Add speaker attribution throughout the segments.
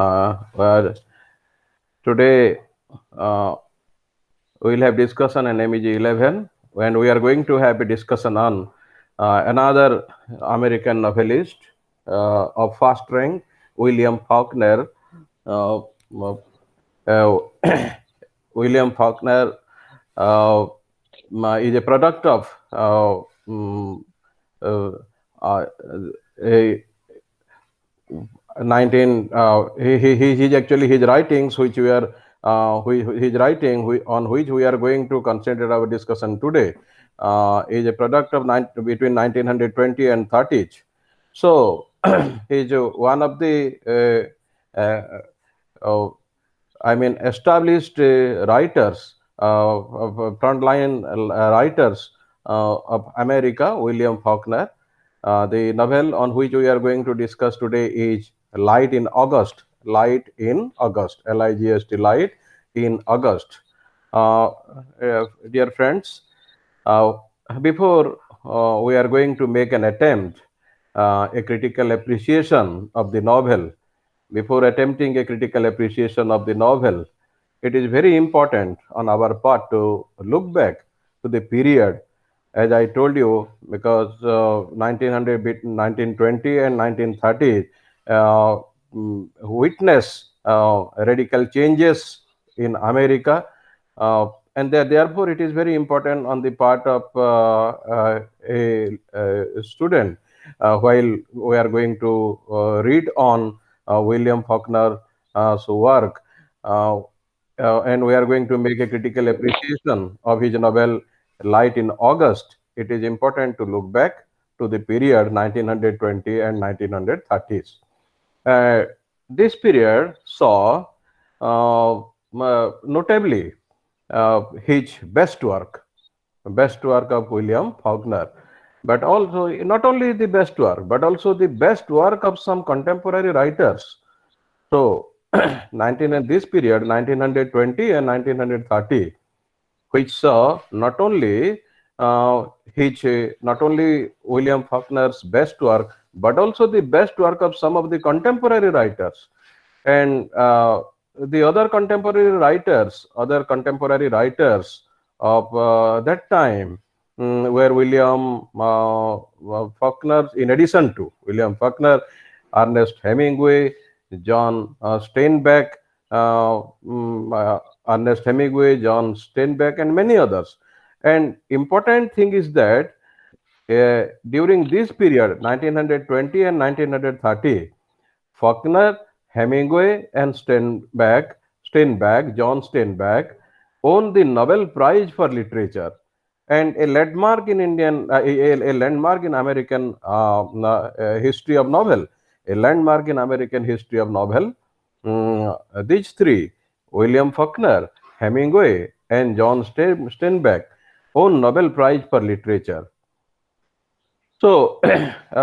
Speaker 1: Well, today we will have discussion on MEG-11, and we are going to have a discussion on another American novelist of first rank, William Faulkner. Uh, uh, William Faulkner uh, is a product of uh, uh, a 19 he's actually his writings which we are his writing on which we are going to concentrate our discussion today is a product of between 1920 and 30s. So he's one of the uh, I mean established writers frontline writers of America, William Faulkner. The novel on which we are going to discuss today is Light in August. Light in August. Ligst. Light in August. Dear friends, uh, before we are going to make an attempt, a critical appreciation of the novel, before attempting a critical appreciation of the novel, it is very important on our part to look back to the period, as I told you, because 1900, 1920 and 1930 witness radical changes in America. And therefore, it is very important on the part of a student while we are going to read on William Faulkner's work. Uh, and we are going to make a critical appreciation of his novel Light in August. It is important to look back to the period 1920 and 1930s. Uh, this period saw notably his best work of William Faulkner, but also not only the best work, but also the best work of some contemporary writers. So, 19 and this period, 1920 and 1930, which saw not only William Faulkner's best work, but also the best work of some of the contemporary writers. And the other contemporary writers of that time were William Faulkner, in addition to William Faulkner, Ernest Hemingway, John Steinbeck, Ernest Hemingway, John Steinbeck, and many others. And important thing is that during this period, 1920 and 1930, Faulkner, Hemingway, and John Steinbeck, won the Nobel Prize for Literature, and a landmark in a landmark in American history of novel, a landmark in American history of novel. These three, William Faulkner, Hemingway, and John Steinbeck, won Nobel Prize for Literature. So,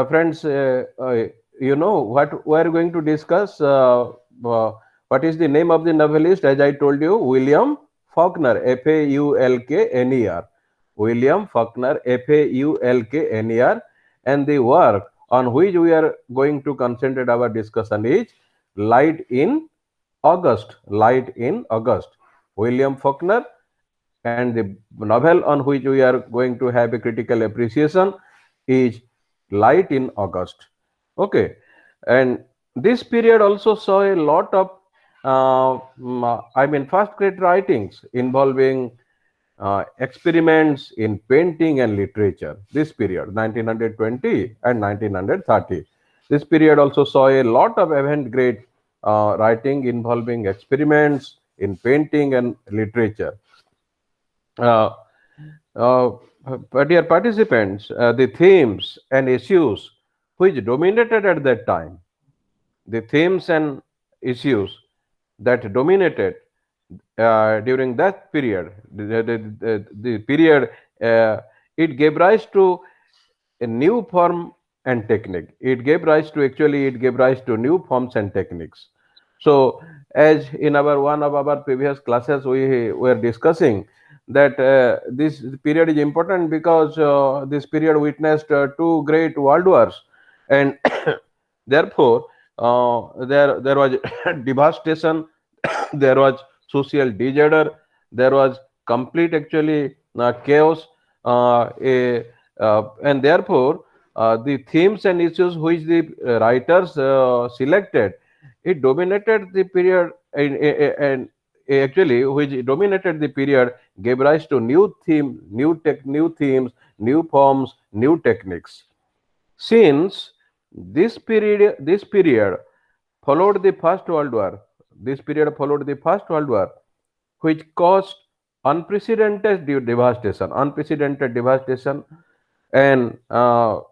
Speaker 1: friends, you know what we are going to discuss. What is the name of the novelist? As I told you, William Faulkner, Faulkner. William Faulkner, Faulkner, and the work on which we are going to concentrate our discussion is Light in August. Light in August. William Faulkner, and the novel on which we are going to have a critical appreciation is Light in August. Okay, and this period also saw a lot of first grade writings involving experiments in painting and literature. This period, 1920 and 1930. This period also saw a lot of avant-garde writing involving experiments in painting and literature. Uh, uh, but dear participants, the themes and issues which dominated at that time, the themes and issues that dominated during that period, the period, it gave rise to a new form and technique. It gave rise to new forms and techniques. So, as in one of our previous classes, we were discussing that this period is important because this period witnessed two great world wars, and therefore There was devastation, there was social disorder, there was complete actually chaos, and therefore the themes and issues which the writers selected, it dominated the period, and actually which dominated the period gave rise to new theme, new themes, new forms, new techniques. Since this period followed the First World War. This period followed the First World War, which caused unprecedented devastation, and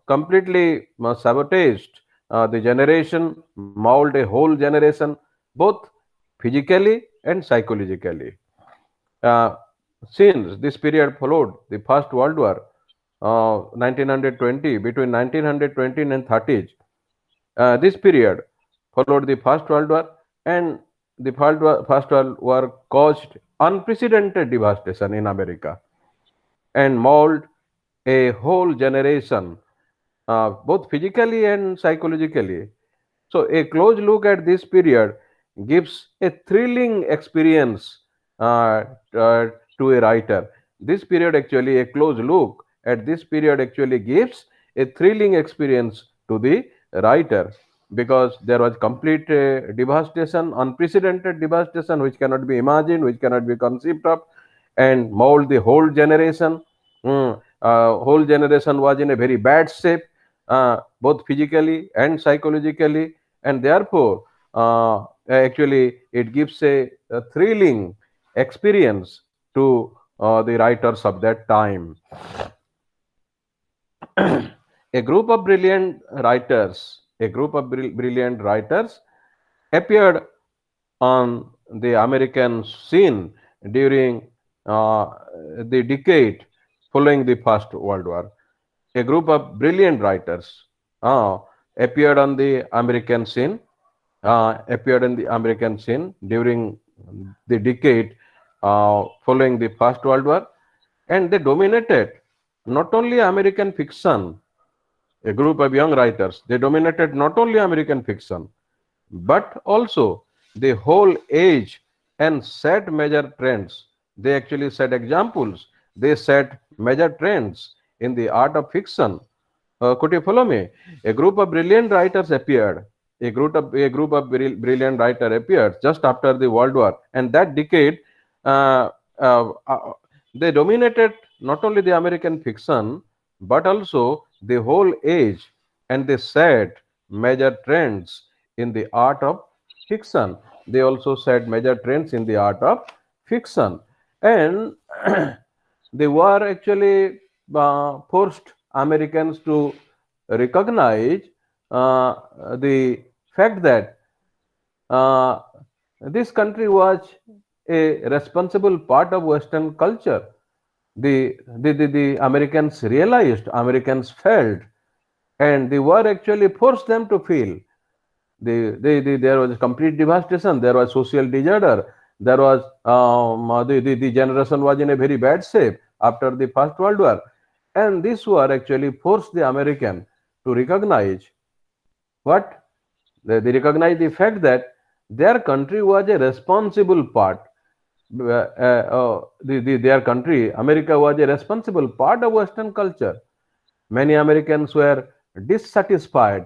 Speaker 1: completely sabotaged the generation, mauled a whole generation, both physically and psychologically. Uh, since this period followed the First World War, 1920, between 1920 and 30s, this period followed the First World War, and the First World War caused unprecedented devastation in America and mauled a whole generation, both physically and psychologically. So, a close look at this period gives a thrilling experience uh, to a writer. This period actually, a close look at this period actually gives a thrilling experience to the writer, because there was complete devastation, unprecedented devastation, which cannot be imagined, which cannot be conceived of, and mold the whole generation. Whole generation was in a very bad shape, both physically and psychologically, and therefore actually it gives a thrilling experience to the writers of that time. A group of brilliant writers appeared on the American scene during uh, the decade following the First World War. A group of brilliant writers uh, appeared on the American scene, appeared in the American scene during the decade following the First World War, and they dominated not only American fiction. A group of young writers, they dominated not only American fiction, but also the whole age, and set major trends. They actually set examples, they set major trends in the art of fiction. Could you follow me? A group of brilliant writers appeared. A group of brilliant writer appeared just after the World War, and that decade, uh, uh, uh, they dominated not only the American fiction but also the whole age, and they set major trends in the art of fiction. They also set major trends in the art of fiction, and the war actually forced Americans to recognize uh, the fact that uh, this country was a responsible part of Western culture. The Americans realized, Americans felt, and the war actually forced them to feel. There was complete devastation, there was social disorder, there was the generation was in a very bad shape after the First World War, and this war actually forced the American to recognize what they recognize the fact that their country was a responsible part. Their country, America, was a responsible part of Western culture. Many Americans were dissatisfied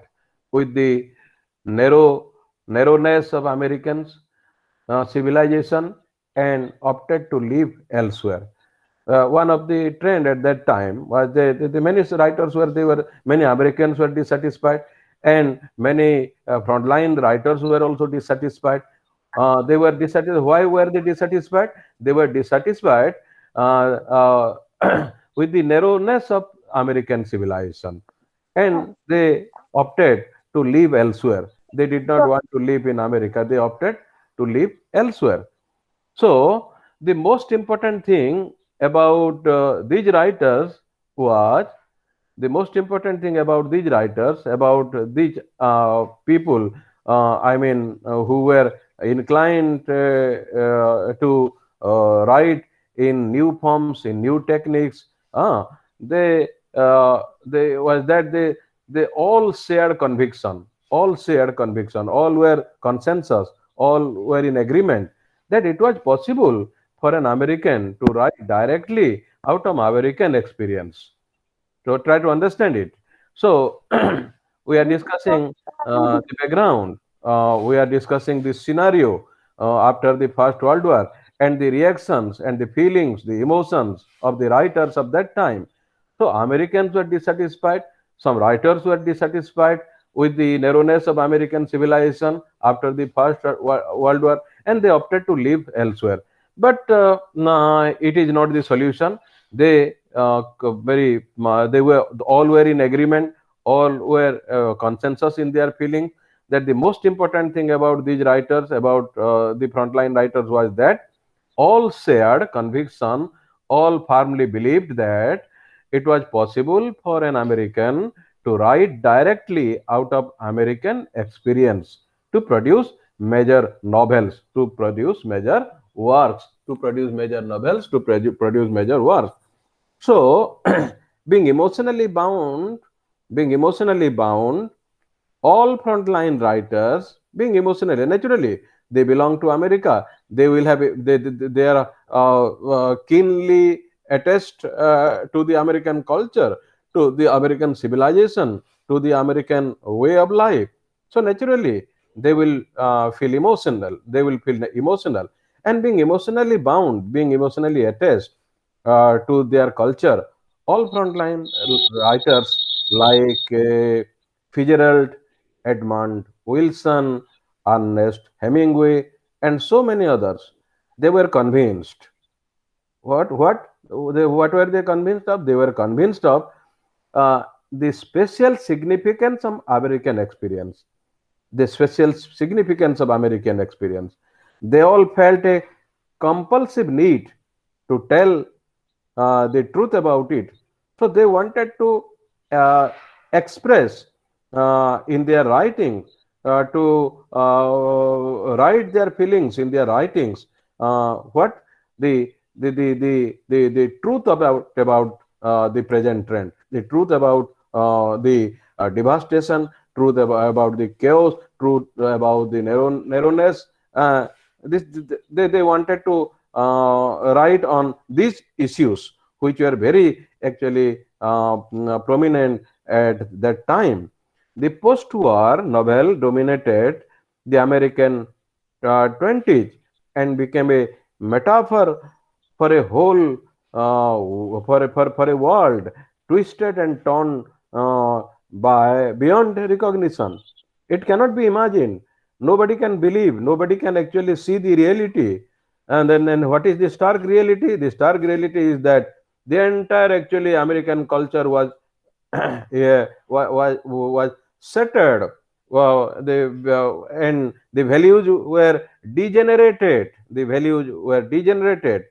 Speaker 1: with the narrow narrowness of Americans civilization, and opted to live elsewhere. One of the trend at that time was the many writers were they were many Americans were dissatisfied, and many frontline writers were also dissatisfied. They were dissatisfied. Why were they dissatisfied? They were dissatisfied with the narrowness of American civilization, and they opted to live elsewhere. They did not want to live in America. They opted to live elsewhere. So, the most important thing about these writers was about these people, who were inclined to write in new forms, in new techniques. They was that they all shared conviction. all shared conviction, all were consensus, all were in agreement that it was possible for an American to write directly out of American experience. So try to understand it. So we are discussing the background. We are discussing the scenario after the First World War and the reactions and the feelings, the emotions of the writers of that time. So Americans were dissatisfied. Some writers were dissatisfied with the narrowness of American civilization after the First World War, and they opted to live elsewhere. But nah, it is not the solution. They were all were in agreement, all were consensus in their feeling that the most important thing about these writers, about the frontline writers, was that all shared conviction, all firmly believed that it was possible for an American to write directly out of American experience to produce major novels, to produce major works, to produce major novels, to produce major works. So, being emotionally bound, being emotionally bound, all frontline writers being emotionally naturally they belong to America. They will have they are keenly attached to the American culture, to the American civilization, to the American way of life. So naturally they will feel emotional. They will feel emotional, and being emotionally bound, being emotionally attached to their culture. All frontline writers like Fitzgerald, Edmund Wilson, Ernest Hemingway, and so many others. They were convinced. What were they convinced of? They were convinced of the special significance of American experience. The special significance of American experience. They all felt a compulsive need to tell the truth about it. So they wanted to uh, express in their writing, to write their feelings in their writings. What the truth about the present trend, the truth about the devastation, truth about the chaos, truth about the narrowness. This they wanted to write on these issues, which were very actually prominent at that time. The post-war novel dominated the American 20s and became a metaphor for a whole for a world twisted and torn by beyond recognition. It cannot be imagined. Nobody can believe. Nobody can actually see the reality. And then what is the stark reality? The stark reality is that the entire actually American culture was yeah, was shattered. Well, and the values were degenerated. The values were degenerated,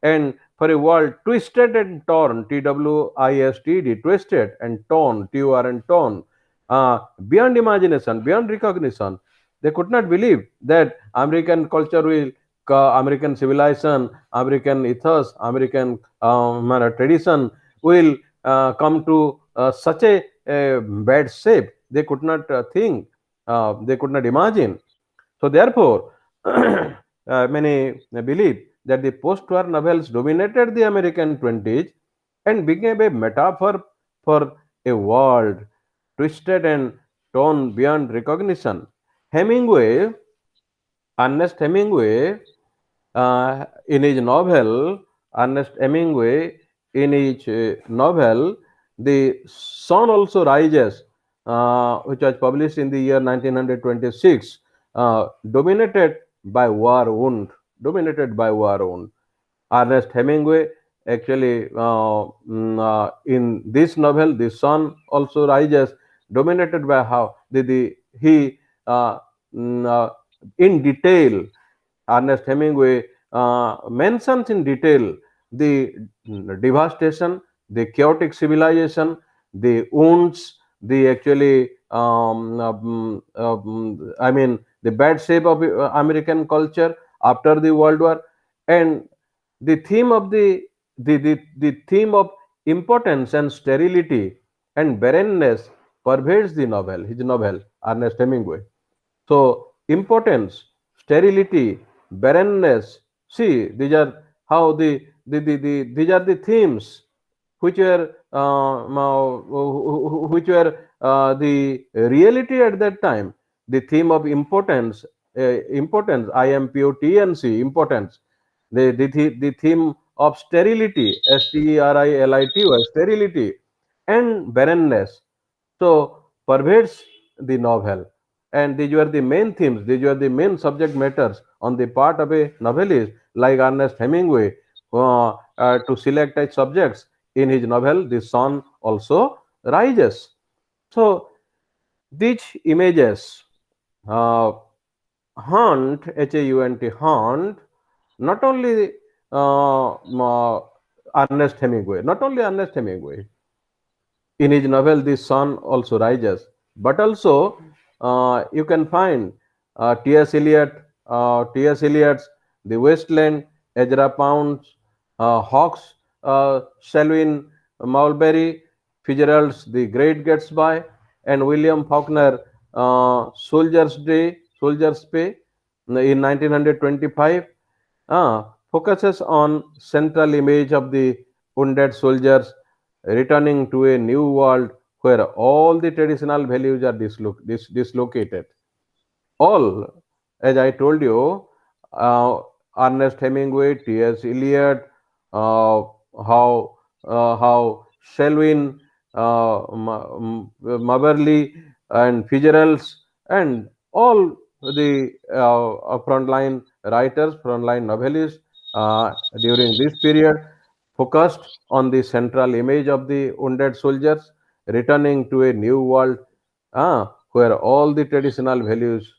Speaker 1: and for a world twisted and torn, TWISTED, twisted and torn, TUR and torn, beyond imagination, beyond recognition. They could not believe that American culture will, American civilization, American ethos, American tradition will come to such a bad shape. They could not think, they could not imagine. So therefore, many believe that the post-war novels dominated the American 20s and became a metaphor for a world twisted and torn beyond recognition. Hemingway, Ernest Hemingway, in his novel, Ernest Hemingway, in his novel, The Sun Also Rises, which was published in the year 1926, dominated by war wound, dominated by war wound. Ernest Hemingway actually in this novel, The Sun Also Rises, dominated by how the he mm, uh, in detail Ernest Hemingway mentions in detail the devastation, the chaotic civilization, the wounds, the actually, I mean, the bad shape of American culture after the World War, and the theme of the theme of impotence and sterility and barrenness pervades the novel, his novel, Ernest Hemingway. So, importance, sterility, barrenness. See, these are how these are the themes which were the reality at that time. The theme of importance, IMPOTNC, importance. The theme of sterility, STERILITY, sterility, and barrenness. So pervades the novel, and these were the main themes. These were the main subject matters on the part of a novelist like Ernest Hemingway to select as subjects in his novel. The sun also rises. So these images uh, haunt, HAUNT, haunt not only Ernest Hemingway, not only Ernest Hemingway, in his novel The Sun Also Rises, but also you can find T.S. Eliot's The Wasteland, Ezra Pound's Hawks, Selwyn Mulberry, Fitzgerald's The Great Gatsby, and William Faulkner Soldier's Pay in 1925 focuses on central image of the wounded soldiers returning to a new world where all the traditional values are dislocated. All, as I told you, uh, Ernest Hemingway, T.S. Eliot, uh, how Selwyn, Maberly, and Fitzgerald's, and all the frontline writers, frontline novelists during this period focused on the central image of the wounded soldiers returning to a new world where all the traditional values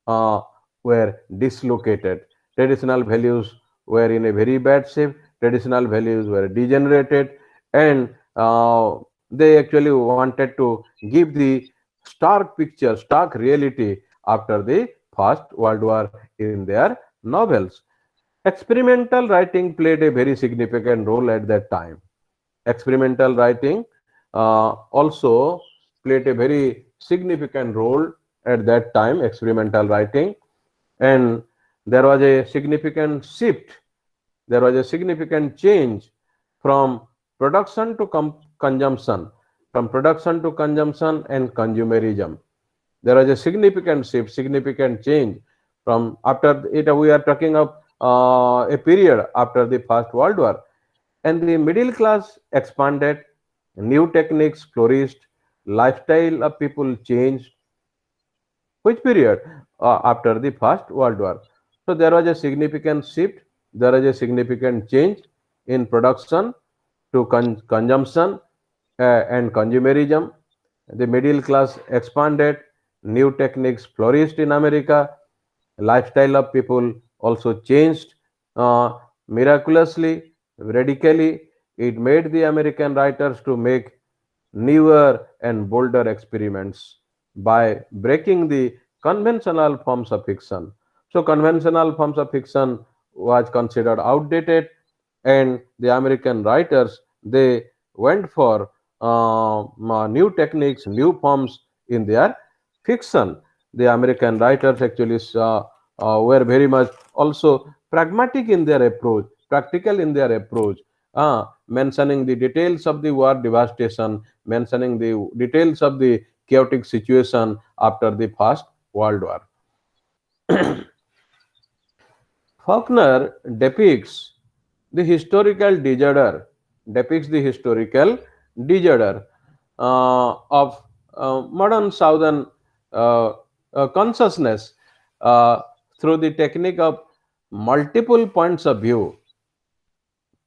Speaker 1: uh, were dislocated. Traditional values were in a very bad shape. Traditional values were degenerated, and they actually wanted to give the stark picture, stark reality after the First World War in their novels. Experimental writing played a very significant role at that time. Experimental writing also played a very significant role at that time, experimental writing, and there was a significant shift, there was a significant change from production to consumption, from production to consumption and consumerism. There was a significant shift, significant change from after it. We are talking of a period after the First World War, and the middle class expanded, new techniques flourished, lifestyle of people changed. Which period? After the First World War. So there was a significant shift, there was a significant change in production to consumption and consumerism. The middle class expanded, new techniques flourished in America, lifestyle of people also changed miraculously, radically. It made the American writers to make newer and bolder experiments by breaking the conventional forms of fiction. So, conventional forms of fiction was considered outdated, and the American writers they went for new techniques, new forms in their fiction. The American writers actually were very much also pragmatic in their approach, practical in their approach, mentioning the details of the war devastation, mentioning the details of the chaotic situation after the First World War. Faulkner the historical disorder, depicts the historical disorder of modern Southern uh, consciousness through the technique of multiple points of view.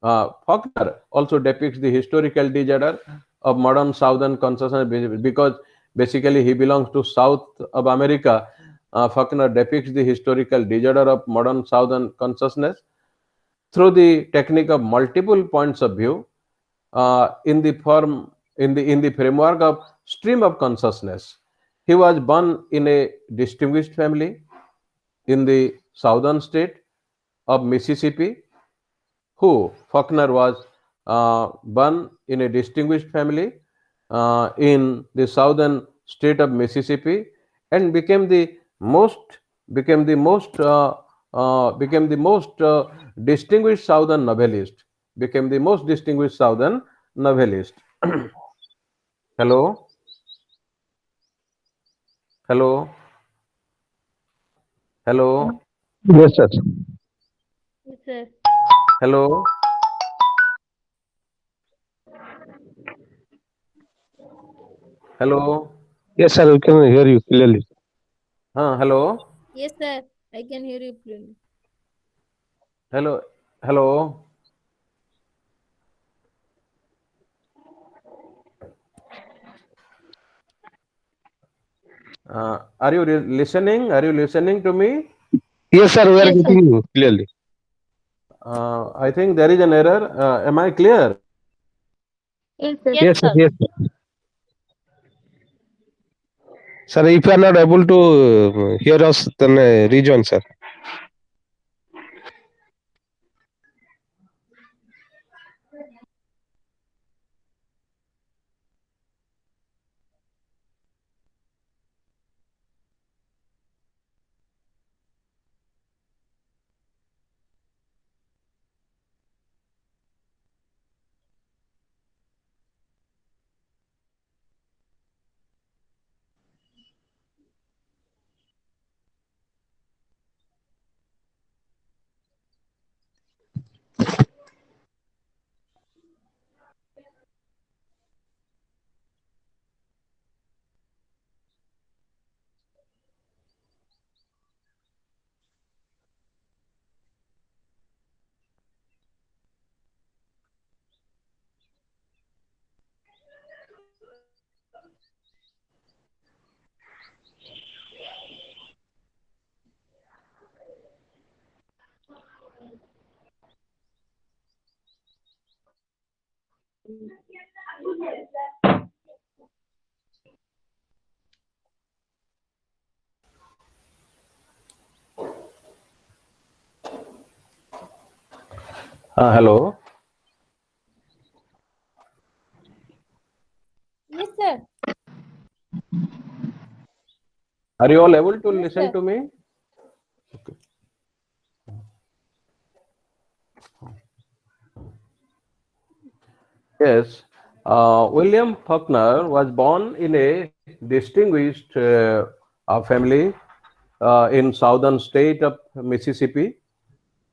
Speaker 1: Faulkner also depicts the historical disorder of modern Southern consciousness because basically he belongs to South of America. Faulkner depicts the historical disorder of modern Southern consciousness through the technique of multiple points of view in the form in the framework of stream of consciousness. He was born in a distinguished family in the southern state of Mississippi. Who Faulkner was born in a distinguished family in the southern state of Mississippi, and became the most distinguished southern novelist. Became the most distinguished southern novelist. Hello, hello, hello,
Speaker 2: Yes, sir.
Speaker 3: Yes, sir.
Speaker 1: hello, hello,
Speaker 2: Yes, sir. We can hear you clearly.
Speaker 1: hello,
Speaker 3: Yes, sir. I can hear you clearly.
Speaker 1: hello, hello. Are you listening? Are you listening to me?
Speaker 2: Yes, sir. We are
Speaker 3: Yes, sir.
Speaker 2: getting you clearly.
Speaker 1: I think there is an error. Am I clear?
Speaker 3: Yes, sir.
Speaker 2: Yes, sir. Yes, sir. Sir, if you are not able to hear us, then rejoin, sir.
Speaker 1: Hello.
Speaker 3: Yes, sir.
Speaker 1: Are you all able to
Speaker 3: Yes,
Speaker 1: listen
Speaker 3: sir.
Speaker 1: to me? Yes. William Faulkner was born in a distinguished family in southern state of Mississippi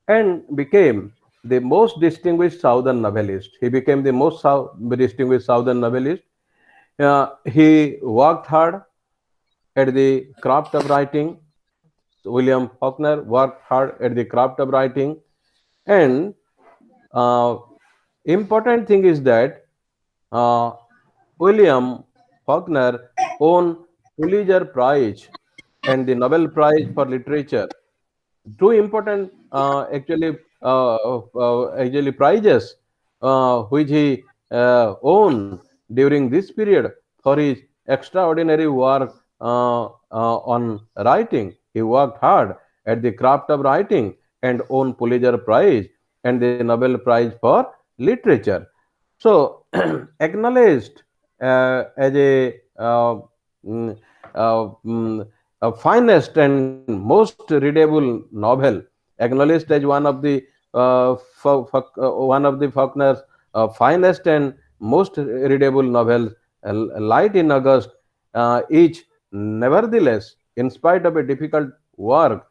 Speaker 1: and became the most distinguished southern novelist. He became the most distinguished southern novelist. He worked hard at the craft of writing. William Faulkner worked hard at the craft of writing, and uh, important thing is that uh, William Faulkner won Pulitzer Prize and the Nobel Prize for Literature. Two important actually prizes which he won during this period for his extraordinary work on writing. He worked hard at the craft of writing and won Pulitzer Prize and the Nobel Prize for Literature. So, acknowledged as mm, a finest and most readable novel, acknowledged as one of the Faulkner's finest and most readable novels, Light in August. Each, nevertheless, in spite of a difficult work,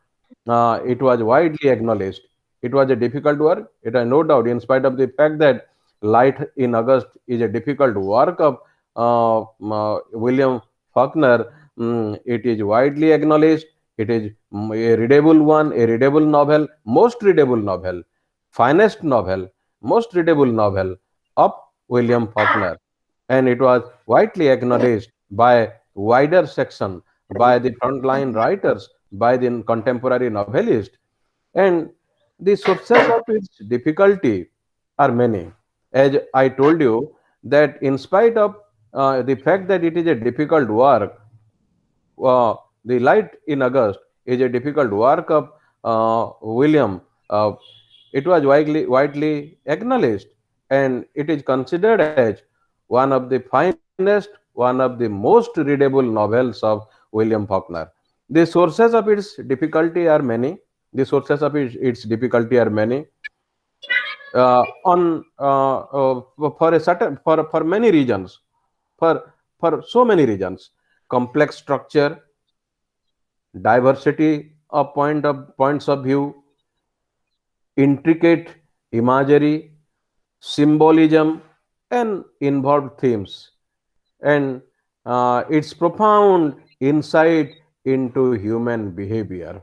Speaker 1: it was widely acknowledged. It was a difficult work. It has no doubt, in spite of the fact that Light in August is a difficult work of William Faulkner. It is widely acknowledged. It is a readable one, a readable novel, most readable novel, finest novel, most readable novel of William Faulkner, and it was widely acknowledged by wider section, by the frontline writers, by the contemporary novelists, and the sources of its difficulty are many. As I told you, that in spite of the fact that it is a difficult work, the Light in August is a difficult work of William. Uh, it was widely acknowledged, and it is considered as one of the finest finest, one of the most readable novels of William Faulkner. The sources of its difficulty are many. The sources of its difficulty are many. On For a certain for many regions, for so many regions, complex structure, diversity of points of view, intricate imagery, symbolism, and involved themes, and its profound insight into human behavior.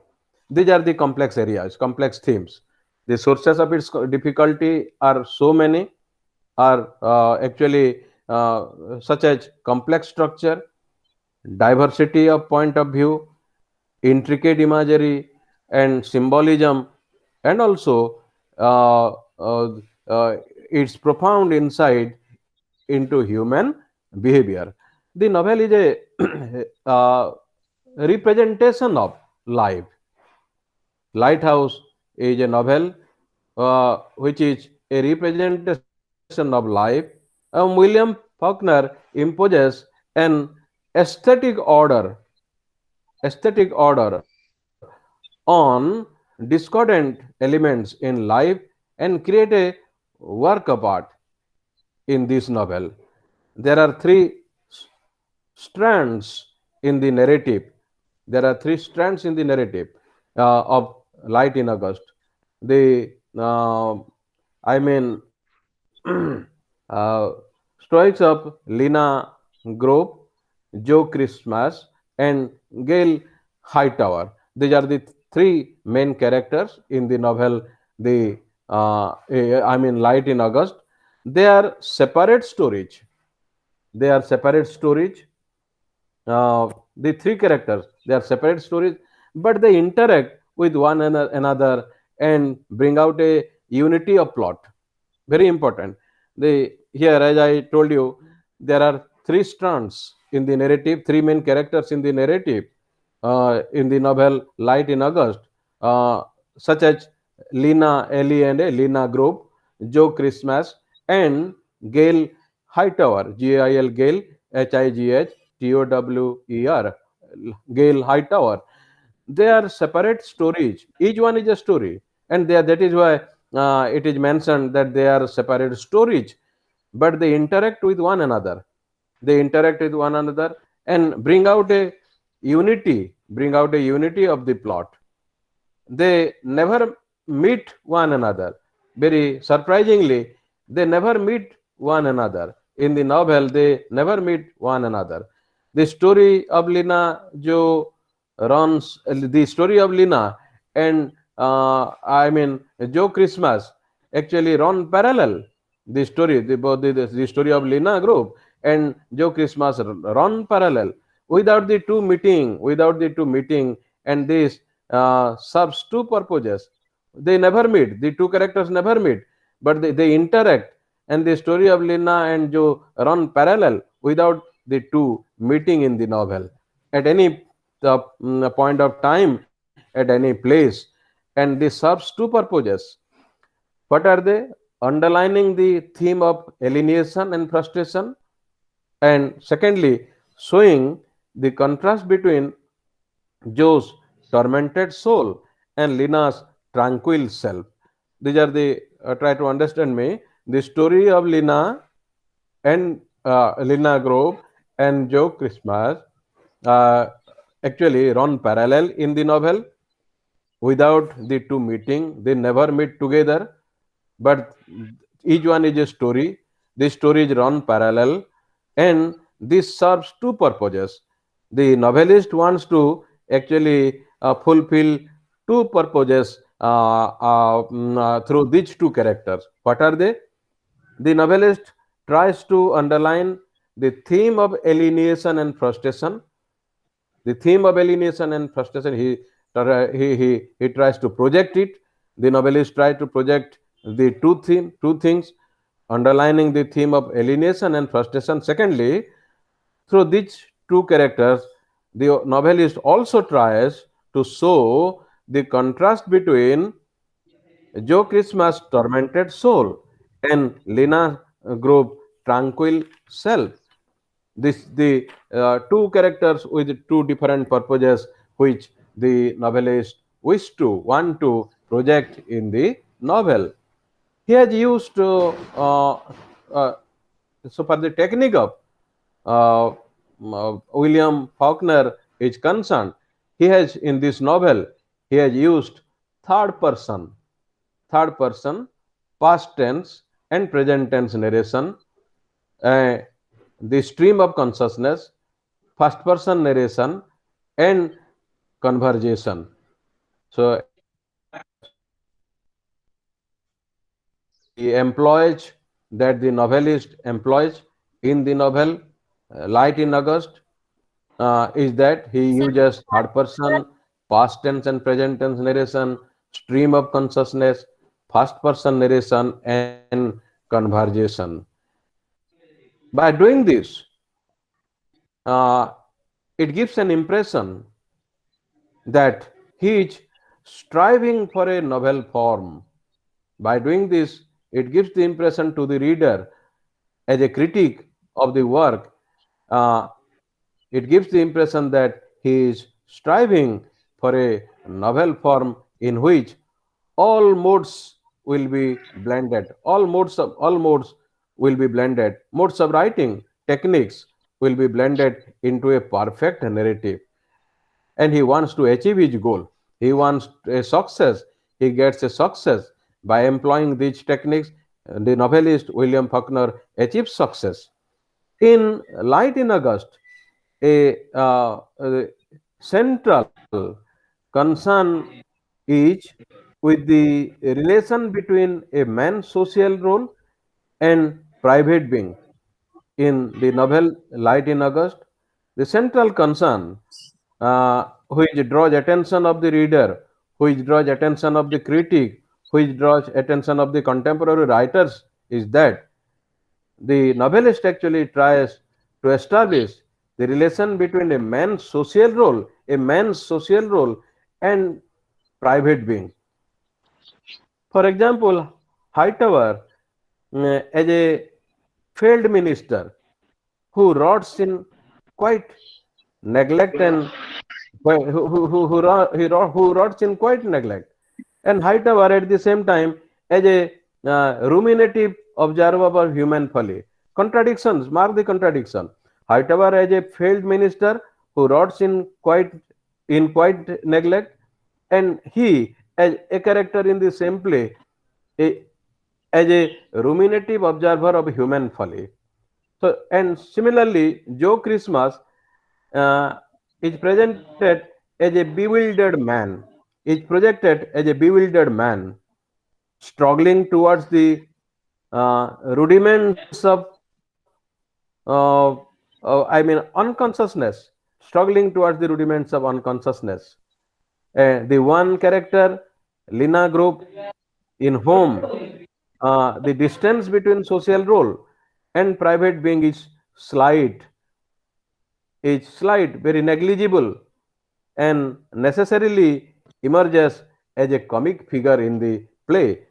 Speaker 1: These are the complex areas, complex themes. The sources of its difficulty are so many, are actually such as complex structure, diversity of point of view, intricate imagery, and symbolism, and also uh, uh, uh, its profound insight into human behavior. The novel is a representation of life. Lighthouse is a novel which is a representation of life. William Faulkner imposes an aesthetic order, on discordant elements in life and create a work of art in this novel. There are three strands in the narrative. There are three strands in the narrative of Light in August. The I mean stories of Lina Grove, Joe Christmas, and Gail Hightower. These are the three main characters in the novel. The Light in August. They are separate stories. They are separate stories. The three characters, they are separate stories, but they interact with one another and bring out a unity of plot. Very important. The here, as I told you, there are three strands in the narrative, three main characters in the narrative in the novel Light in August, uh, such as Lina Ellie and Lina Grove, Joe Christmas, and Gail Hightower, Gail, Hightowr, Gail Hightower. They are separate stories. Each one is a story, and that is why it is mentioned that they are separate stories, but they interact with one another. They interact with one another and bring out a unity of the plot. They never meet one another. Very surprisingly, they never meet one another. In the novel, they never meet one another. The story of the story of Lina and Joe Christmas actually run parallel. The story of Lina Group and Joe Christmas run parallel without the two meeting, and this serves two purposes. They never meet, the two characters never meet, but they interact, and the story of Lina and Joe run parallel without the two meeting in the novel at any point of time, at any place, and this serves two purposes. What are they? Underlining the theme of alienation and frustration, and secondly, showing the contrast between Joe's tormented soul and Lina's tranquil self. These are the try to understand me. The story of Lina Grove and Joe Christmas uh, actually run parallel in the novel. Without the two meeting, they never meet together, but each one is a story. These stories run parallel, and this serves two purposes. The novelist wants to actually fulfill two purposes through these two characters. What are they? The novelist tries to underline the theme of alienation and frustration. The theme of alienation and frustration, he tries to project it. The novelist tries to project the two things, underlining the theme of alienation and frustration. Secondly, through these two characters, the novelist also tries to show the contrast between Joe Christmas' tormented soul and Lena Grove tranquil self. This the two characters with two different purposes which the novelist wished to want to project in the novel. He has used uh, so for the technique of uh, William Faulkner is concerned, he has in this novel he has used third person, third person, past tense and present tense narration, uh, the stream of consciousness, first person narration, and conversation. So the employees that the novelist employs in the novel Light in August is that he
Speaker 3: Sir,
Speaker 1: uses third person, past tense and present tense narration, stream of consciousness, first person narration, and conversation. By doing this, uh, it gives an impression that he is striving for a novel form. By doing this, it gives the impression to the reader as a critic of the work, uh, it gives the impression that he is striving for a novel form in which all modes will be blended, all modes will be blended, modes of writing techniques will be blended into a perfect narrative, and he wants to achieve his goal. He wants a success. He gets a success by employing these techniques. The novelist William Faulkner achieves success. In Light in August, a central concern is with the relation between a man's social role and private being. In the novel Light in August, the central concern which draws attention of the reader, which draws attention of the critic, which draws attention of the contemporary writers is that the novelist actually tries to establish the relation between a man's social role and private being. For example, Hightower, as a failed minister who rots in quite neglect and who rots in quite neglect, and Hightower at the same time as a ruminative observer of human folly. Contradictions, mark the contradiction. Hightower as a failed minister who rots in quite neglect, and he as a character in the same play a, as a ruminative observer of human folly. So, and similarly, Joe Christmas uh, is presented as a bewildered man, is projected as a bewildered man, struggling towards the rudiments of, uh, unconsciousness, struggling towards the rudiments of unconsciousness. The one character, Lina Group, in whom the distance between social role and private being is slight, very negligible, and necessarily emerges as a comic figure in the play,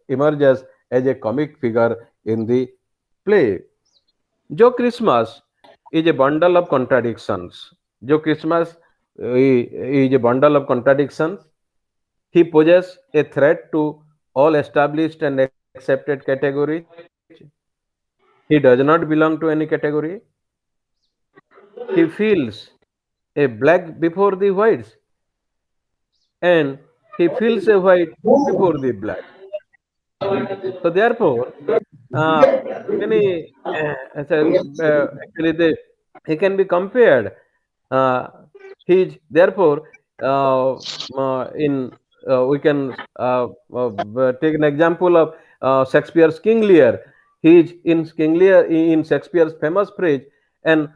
Speaker 1: emerges as a comic figure in the play. Joe Christmas is a bundle of contradictions. Joe Christmas is a bundle of contradictions. He poses a threat to all established and accepted categories. He does not belong to any category. He feels a black before the whites, and he feels a white before the black. So therefore, many actually he can be compared. Uh, he therefore in we can take an example of Shakespeare's King Lear. He is in King Lear in Shakespeare's famous phrase, an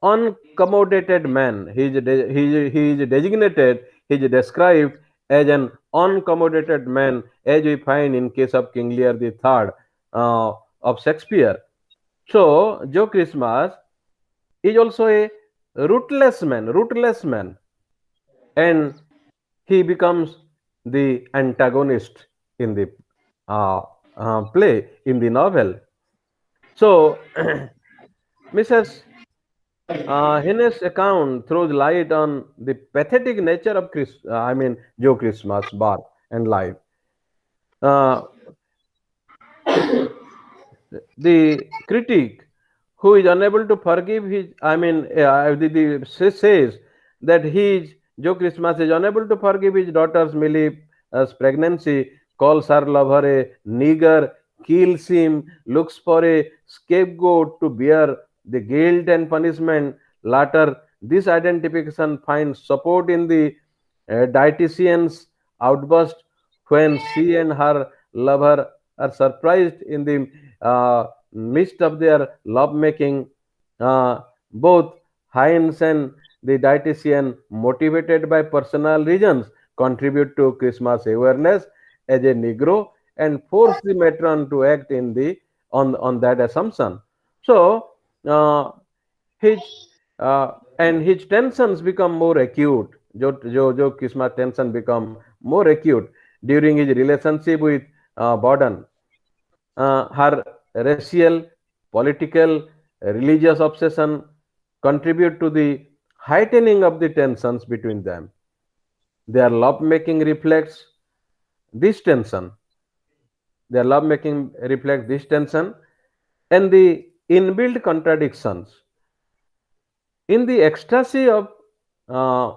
Speaker 1: uncommodated man. He is designated. He is described as an uncommodated man, as we find in case of King Lear the Third of Shakespeare. So Joe Christmas is also a rootless man, and he becomes the antagonist in the uh, play in the novel. So Mrs. Hines' account throws light on the pathetic nature of Joe Christmas birth and life. Uh, the critic who is unable to forgive his, says that Joe Christmas is unable to forgive his daughter's Millie's pregnancy, calls her lover a nigger, kills him, looks for a scapegoat to bear the guilt and punishment. Later, this identification finds support in the dietitian's outburst when she and her lover are surprised in the midst of their lovemaking. Both Heinz and the dietitian, motivated by personal reasons, contribute to Christmas awareness as a Negro and force the matron to act in the on that assumption. So uh, his his tensions become more acute. Jo Kisma tension become more acute during his relationship with Borden. Her racial, political, religious obsession contribute to the heightening of the tensions between them. Their lovemaking reflects this tension. Their lovemaking reflects this tension and the inbuilt contradictions. In the ecstasy of uh,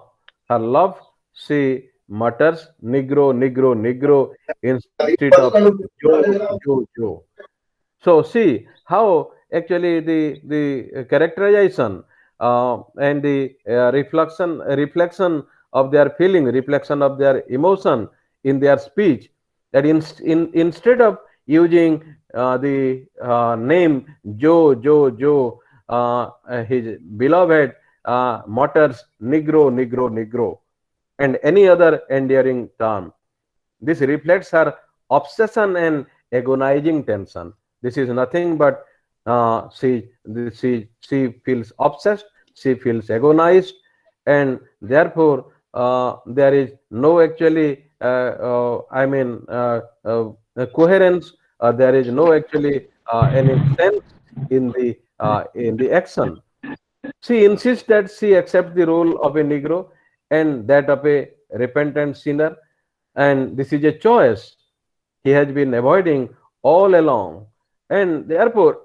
Speaker 1: her love, she mutters Negro, Negro, Negro instead of Joe, Joe, Joe. So see how actually the characterization and the reflection of their feeling, reflection of their emotion in their speech. That instead of using the name Joe, his beloved mutters Negro, Negro, Negro, and any other endearing term. This reflects her obsession and agonizing tension. This is nothing but she feels obsessed, she feels agonized, and therefore there is no actually coherence. There is no actually any sense in the action. She insists that she accepts the role of a Negro and that of a repentant sinner, and this is a choice he has been avoiding all along. And therefore,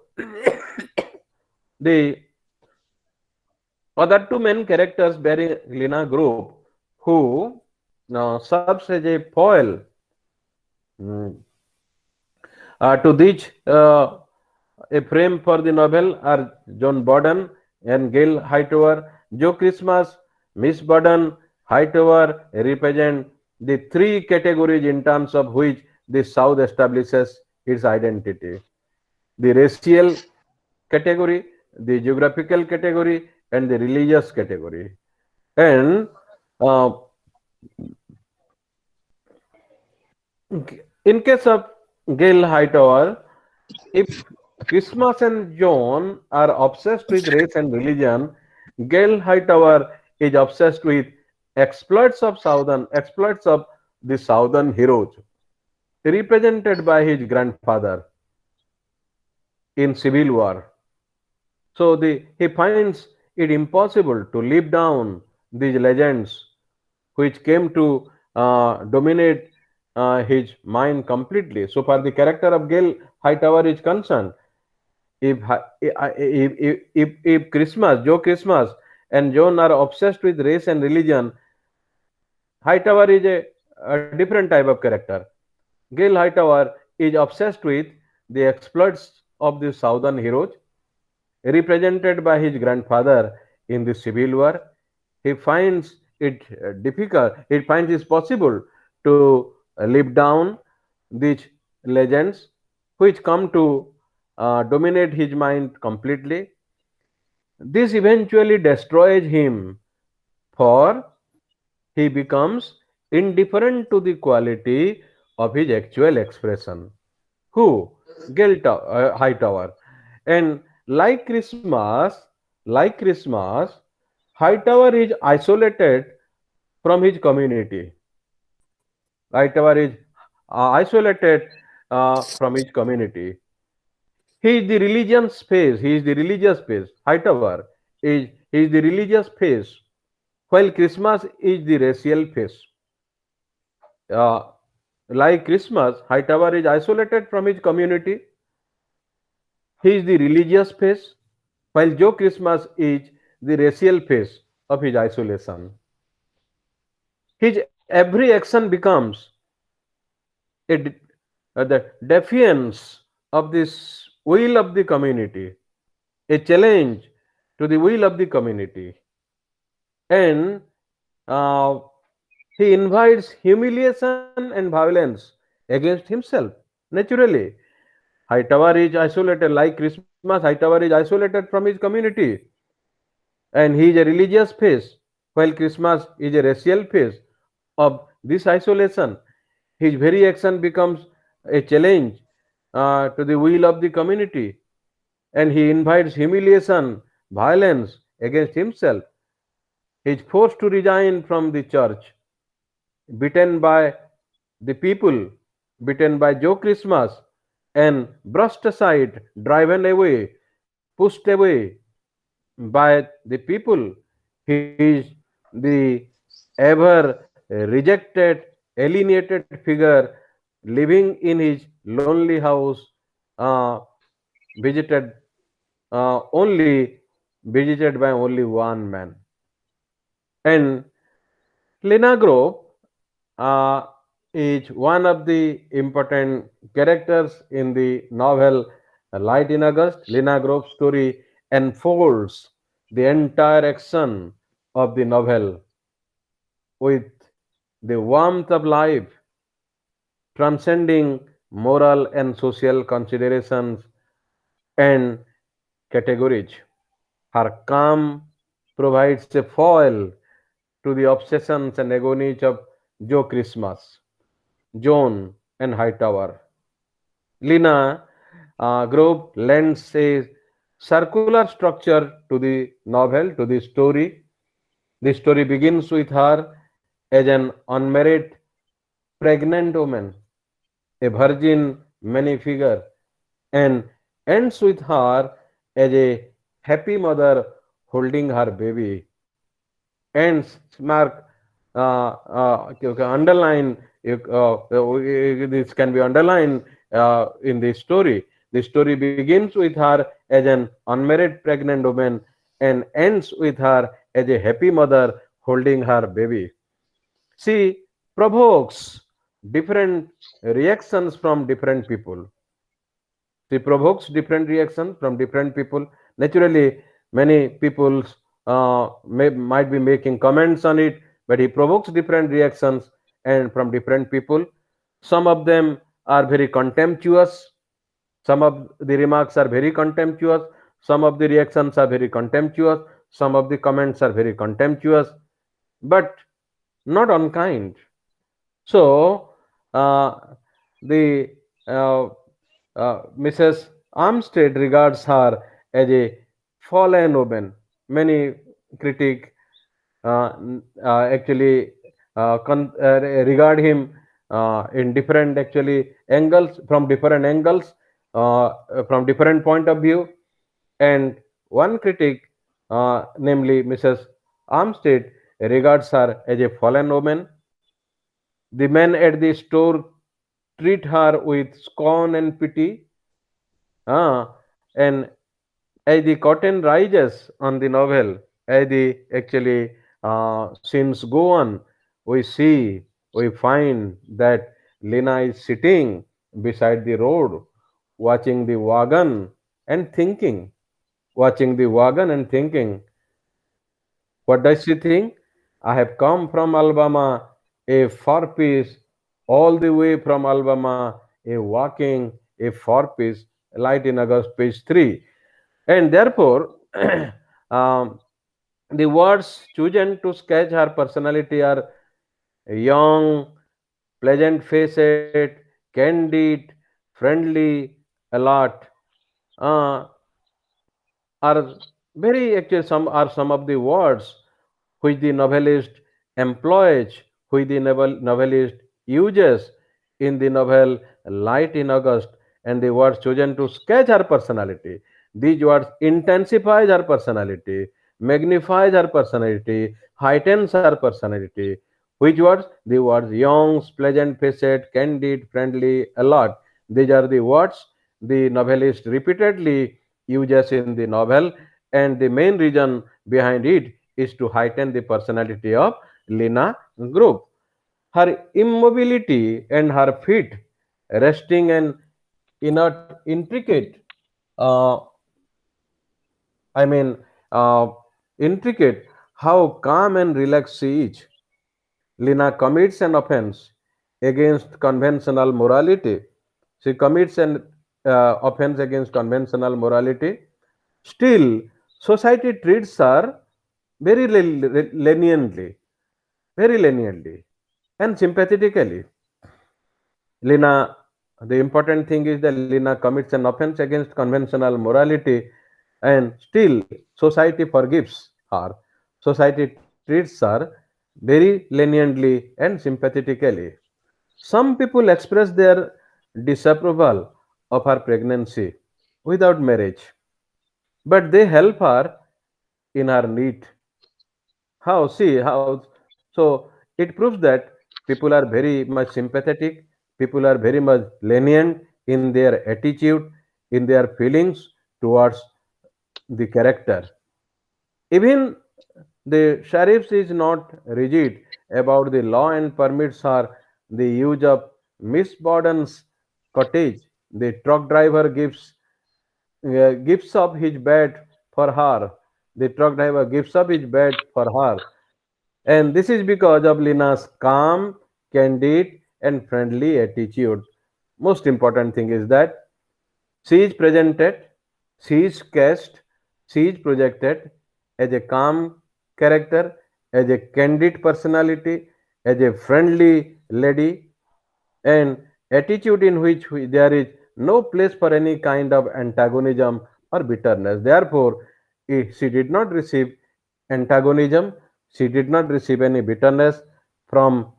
Speaker 1: the other two main characters bearing Lina group, who serves as a foil mm, to this a frame for the novel are John Borden and Gail Hightower. Joe Christmas, Miss Borden, Hightower represent the three categories in terms of which the South establishes its identity: the racial category, the geographical category, and the religious category. And uh, in case of Gail Hightower, if Christmas and John are obsessed with race and religion, Gail Hightower is obsessed with exploits of the Southern heroes, represented by his grandfather in Civil War. So he finds it impossible to live down these legends which came to dominate his mind completely. So far the character of Gail Hightower is concerned, if Christmas, Joe Christmas and John are obsessed with race and religion, Hightower is a different type of character. Gail Hightower is obsessed with the exploits of the Southern heroes, represented by his grandfather in the Civil War. He finds it difficult, he finds it possible to live down these legends which come to dominate his mind completely. This eventually destroys him, for he becomes indifferent to the quality of his actual expression. Who? Hightower. And like Christmas, Hightower is isolated from his community. Hightower is isolated from his community. He is the religious phase. He is the religious phase. Hightower is the religious phase, while Christmas is the racial phase. Uh, like Christmas, Hightower is isolated from his community. He is the religious phase, while Joe Christmas is the racial phase of his isolation. His every action becomes a, the defiance of this will of the community, a challenge to the will of the community, and uh, he invites humiliation and violence against himself. Naturally, Hightower is isolated. Like Christmas, Hightower is isolated from his community, and he is a religious phase, while Christmas is a racial phase of this isolation. His very action becomes a challenge to the will of the community, and he invites humiliation, violence against himself. He is forced to resign from the church, beaten by the people, beaten by Joe Christmas, and brushed aside, driven away, pushed away by the people. He is the ever rejected, alienated figure living in his lonely house, uh, visited only visited by only one man. And Lena Grove uh, is one of the important characters in the novel Light in August. Lena Grove's story unfolds the entire action of the novel with the warmth of life, transcending moral and social considerations and categories. Her calm provides a foil to the obsessions and agonies of Joe Christmas, Joan, and Hightower. Lina Grove lends a circular structure to the novel, to the story. The story begins with her as an unmarried pregnant woman, a virgin many figure, and ends with her as a happy mother holding her baby. Ends mark underline this can be underlined in the story. The story begins with her as an unmarried pregnant woman and ends with her as a happy mother holding her baby. She provokes different reactions from different people. She provokes different reactions from different people. Naturally, many people might be making comments on it, but he provokes different reactions and from different people. Some of them are very contemptuous. Some of the remarks are very contemptuous. Some of the reactions are very contemptuous. Some of the comments are very contemptuous, but not unkind. So, the uh, Mrs. Armstead regards her as a fallen woman. Many critic actually regard him in different actually angles, uh, from different point of view. And one critic, namely Mrs. Armstead, regards her as a fallen woman. The men at the store treat her with scorn and pity. And as the curtain rises on the novel, as the actually scenes go on, we find that Lena is sitting beside the road, watching the wagon and thinking, watching the wagon and thinking. What does she think? I have come from Alabama, a far piece, all the way from Alabama, a walking, a far piece, Light in August, page 3. And therefore, um, the words chosen to sketch her personality are young, pleasant faced, candid, friendly, alert. Uh, are very actually some are some of the words which the novelist employs, which the novelist uses in the novel Light in August. and the words chosen to sketch her personality. These words intensifies her personality, magnifies her personality, heightens her personality. Which words? The words young, pleasant faced, candid, friendly, alert. These are the words the novelist repeatedly uses in the novel, and the main reason behind it is to heighten the personality of Lina Group. Her immobility and her feet resting and inert, intricate, uh, I mean, uh, intricate, how calm and relaxed she is. Lina commits an offense against conventional morality. She commits an offense against conventional morality. Still, society treats her very leniently, very leniently, and sympathetically. Lina, the important thing is that Lina commits an offense against conventional morality, and still society forgives her. Society treats her very leniently and sympathetically. Some people express their disapproval of her pregnancy without marriage, but they help her in her need. How? See how? So it proves that people are very much sympathetic, people are very much lenient in their attitude, in their feelings towards the character. Even the sheriff is not rigid about the law and permits her the use of Miss Borden's cottage. The truck driver gives up his bed for her. The truck driver gives up his bed for her. And this is because of Lina's calm, candid, and friendly attitude. Most important thing is that she is presented, she is cast, she is projected as a calm character, as a candid personality, as a friendly lady, and attitude in which there is no place for any kind of antagonism or bitterness. Therefore, she did not receive antagonism, she did not receive any bitterness from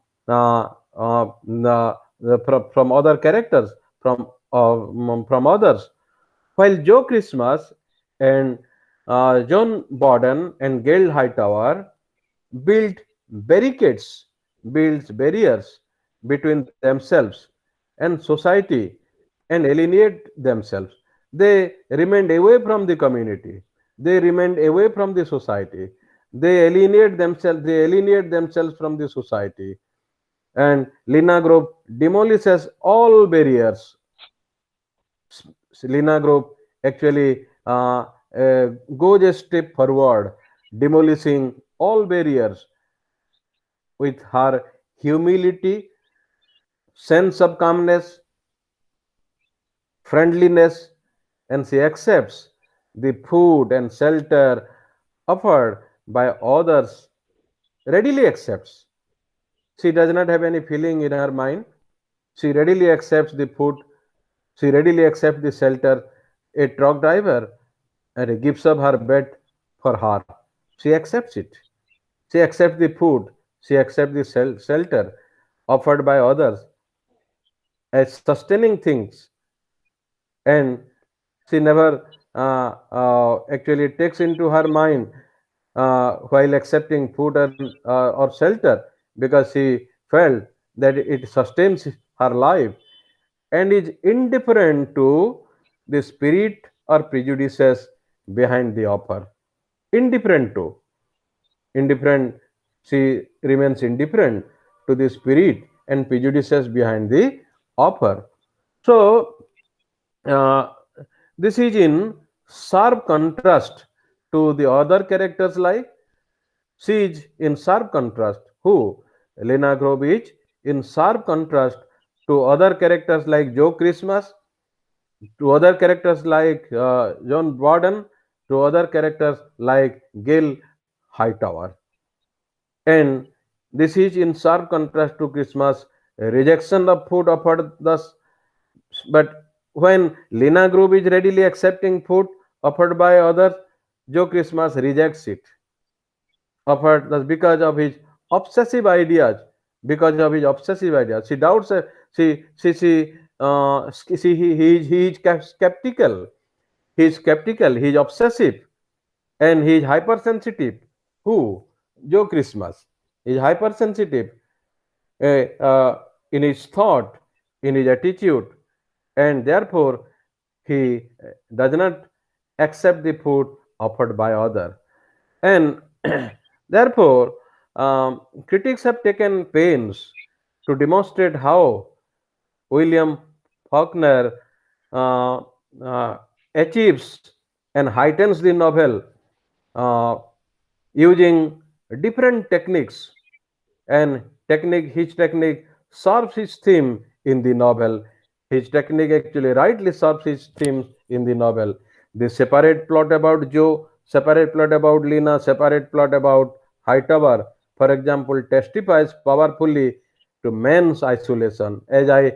Speaker 1: from other characters, from others. While Joe Christmas and John Borden and Gail Hightower built barricades, built barriers between themselves and society and alienate themselves. They remained away from the community. They remained away from the society. They alienate themselves from the society. And Lina Group demolishes all barriers. Lina Group actually goes a step forward, demolishing all barriers with her humility, sense of calmness, friendliness, and she accepts the food and shelter offered by others, readily accepts. She does not have any feeling in her mind. She readily accepts the food, she readily accepts the shelter. A truck driver and gives up her bed for her. She accepts it. She accepts the food, she accepts the shelter offered by others as sustaining things, and she never actually takes into her mind while accepting food or shelter, because she felt that it sustains her life, and is indifferent to the spirit or prejudices behind the offer. Indifferent to, indifferent, she remains indifferent to the spirit and prejudices behind the offer. So, uh, this is in sharp contrast to the other characters like Siege in sharp contrast. Who? Elena Grove is in sharp contrast to other characters like Joe Christmas, to other characters like John Warden, to other characters like Gail Hightower. And this is in sharp contrast to Christmas rejection of food offered thus. But when Lena Group is readily accepting food offered by others, Joe Christmas rejects it offered thus because of his obsessive ideas. Because of his obsessive ideas, she doubts. She see, he is skeptical. He is skeptical. He is obsessive, and he is hypersensitive. Who? Joe Christmas. He is hypersensitive in his thought, in his attitude, and therefore he does not accept the food offered by other. And therefore, critics have taken pains to demonstrate how William Faulkner uh, uh, achieves and heightens the novel uh, using different techniques, and his technique serves his theme in the novel. His technique actually rightly serves his theme in the novel. The separate plot about Joe, separate plot about Lena, separate plot about Hightower, for example, testifies powerfully to men's isolation. As I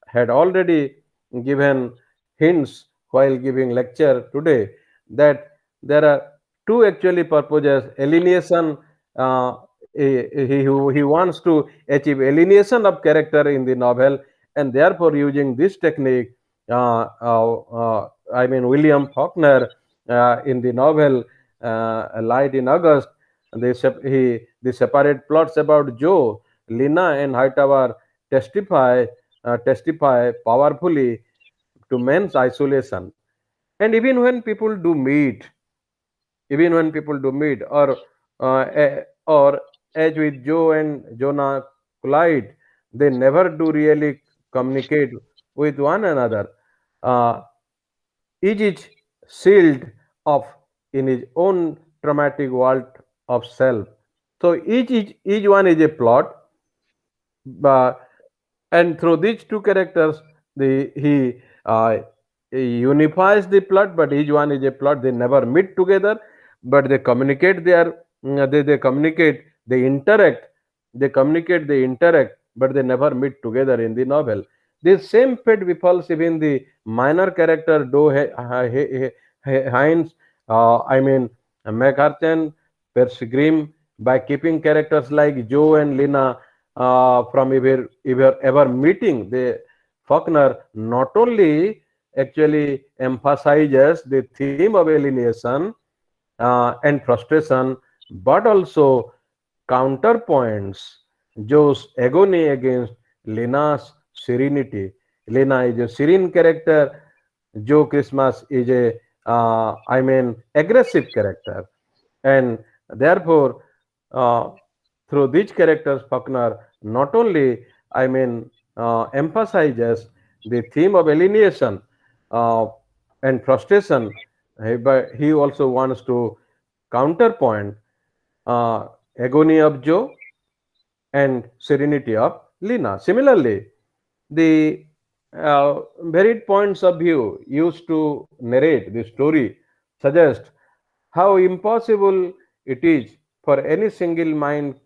Speaker 1: had already given hints while giving lecture today, that there are two actually purposes: alienation. uh, he wants to achieve alienation of character in the novel, and therefore using this technique, I mean William Faulkner, in the novel Light in August, the separate plots about Joe, Lina, and Hightower testify powerfully to men's isolation. And even when people do meet, or as with Joe and Jonah collide, they never do really communicate with one another. Uh, each is sealed off in his own traumatic world of self. So each one is a plot, but and through these two characters, he unifies the plot, but each one is a plot. They never meet together, but they communicate their they communicate, they interact, but they never meet together in the novel. This same fate befalls even the minor character Heinz, I mean McCartan Persgrim, by keeping characters like Joe and Lina from ever meeting. The Faulkner not only actually emphasizes the theme of alienation and frustration, but also counterpoints Joe's agony against Lena's serenity. Lena is a serene character. Joe Christmas is I mean, aggressive character, and therefore, uh, through these characters, Faulkner not only, I mean, emphasizes the theme of alienation uh, and frustration, but he also wants to counterpoint uh, agony of Joe and serenity of Lina. Similarly, the varied points of view used to narrate the story suggest how impossible it is for any single mind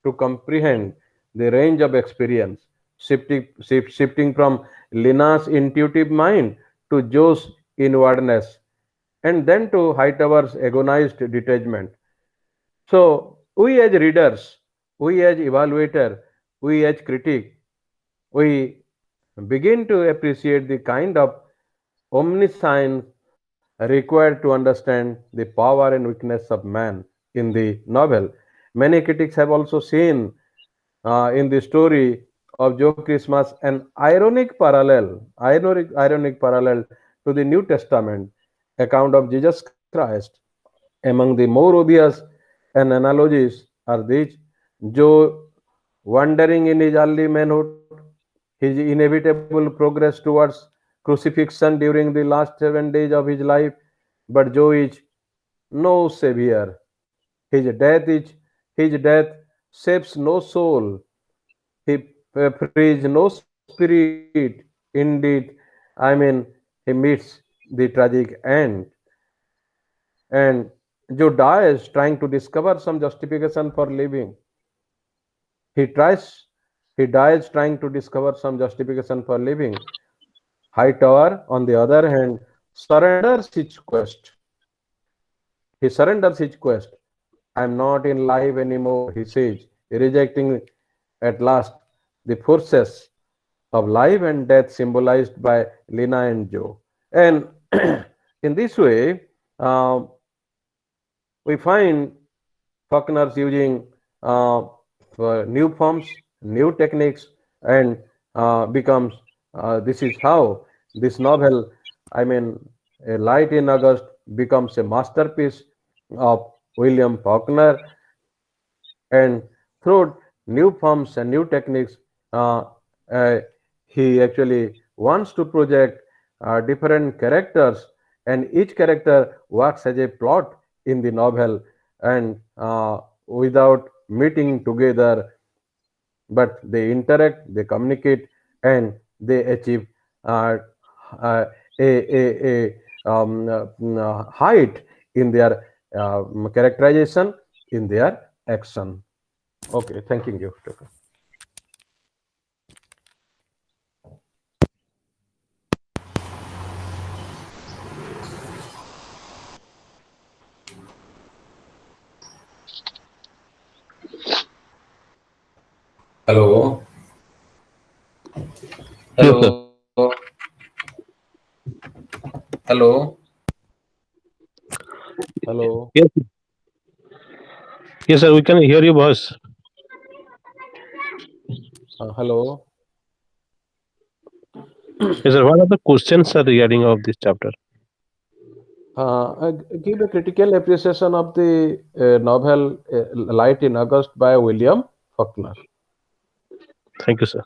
Speaker 1: to comprehend the range of experience, shifting from Lina's intuitive mind to Joe's inwardness, and then to Hightower's agonized detachment. So, we as readers, we as evaluator, we as critic, we begin to appreciate the kind of omniscience required to understand the power and weakness of man in the novel. Many critics have also seen in the story of Joe Christmas an ironic parallel to the New Testament account of Jesus Christ. Among the more obvious and analogies are these: Joe wandering in his early manhood, his inevitable progress towards crucifixion during the last 7 days of his life, but Joe is no savior. His death saves no soul. He frees no spirit. Indeed, I mean, he meets the tragic end, and Joe dies trying to discover some justification for living. He tries, he dies trying to discover some justification for living. Hightower, on the other hand, surrenders his quest. He surrenders his quest. I am not in life anymore, he says, rejecting at last the forces of life and death symbolized by Lina and Joe. And in this way, uh, we find Faulkner's using new forms, new techniques, and becomes this is how this novel, I mean, A Light in August, becomes a masterpiece of William Faulkner, and through new forms and new techniques, uh, uh, he actually wants to project different characters, and each character works as a plot in the novel, and without meeting together, but they interact, they communicate, and they achieve uh, uh, a height in their characterization, in their action. Okay, thanking you.
Speaker 4: Hello,
Speaker 2: Yes, sir.
Speaker 4: hello, hello.
Speaker 1: Hello.
Speaker 2: Yes, yes, sir. We can hear your voice.
Speaker 1: Hello.
Speaker 2: Yes, sir. What are the questions, sir, regarding of this chapter?
Speaker 1: Give a critical appreciation of the novel Light in August by William Faulkner.
Speaker 2: Thank you, sir.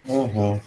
Speaker 4: Mhm.